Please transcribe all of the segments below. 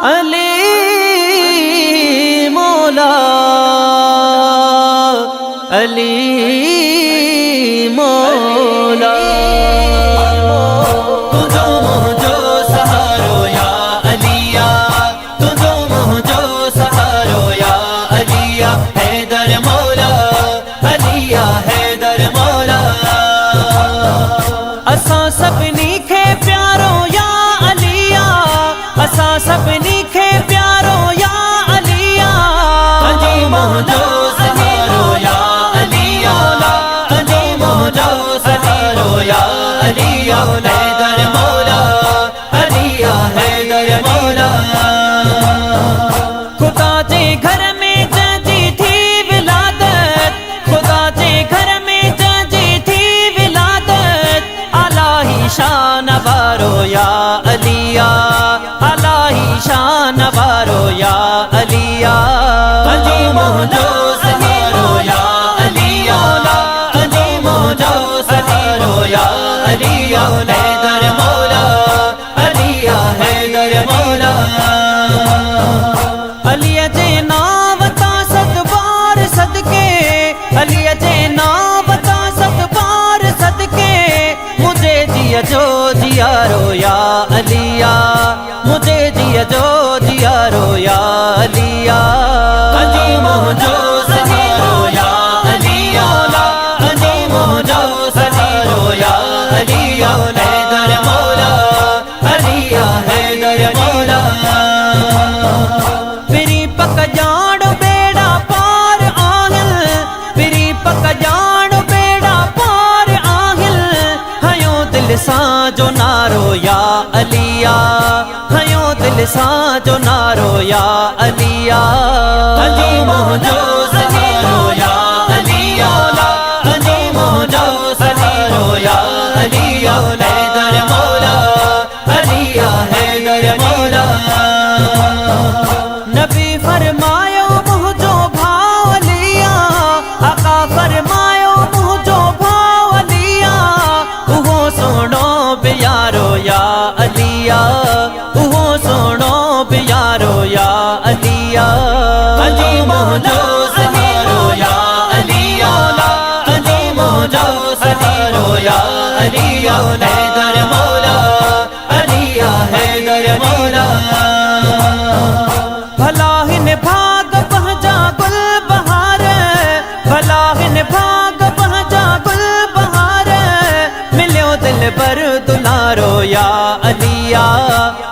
علی مولا علی مولا اساں سبنی کے پیارو یا علیہ اساں سبنی کے پیارو یا علیہ عظیم جو سہارو یا علیہ عظیم جو سہارو یا علیہ حیدر مولا علیہ حیدر مولا خدا کے گھر میں جنجی تھی ولادت خدا کے گھر میں جنجی تھی ولادت الہی شان بارو یا علیہ الہی شان بارو یا علیہ عظیم جو سہارو یا علیہ عظیم جو سہارو یا علیہ حیدر مولا علیہ حیدر مولا علی جے نام تا ست بار صدقے علی جے نام تا ست بار صدقے مجھے جیا جو جیا رو یا علیہ مجھے جیا جو جیا رو یا علیہ عظیم جو سہارو یا علیہ عظیم جو سہارو یا علیہ حیدر مولا علیہ حیدر مولا پری پک جان بیڑا پار آہل پری پک جان بیڑا پار آہل ہیوں دل ساں جو نارو یا علیہ ہیوں دل ساں جو نارو یا علیہ عظیم جو سہارو یا علیہ عظیم جو سہارو یا علیہ حیدر مولا علیہ حیدر مولا نبی فرمایو مجھو بھاؤ علیہ آقا فرمایو مجھو بھاؤ علیہ اوہو سوڑو بیارو یا علیہ اوہو سوڑو بیارو یا علیہ عظیم جو سہارو یا علیہ عظیم جو سہارو یا علیہ حیدر مولا علیہ حیدر مولا بھلا ہن بھاگ بہجا گل بہار بھلا ہن بھاگ بہجا گل بہار ملیو دل بر دلارو یا علیہ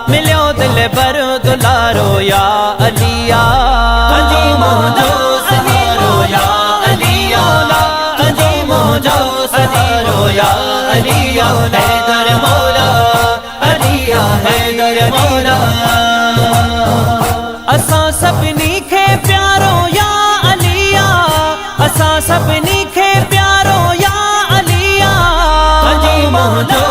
ملیو دل بر دلارو یا علیہ عظیم جو سہارو یا علیہ عظیم جو سہارو یا علیہ حیدر مولا علیہ حیدر مولا اساں سبنی کے پیارو یا علیہ اساں سبنی کے پیارو یا علیہ عظیم جو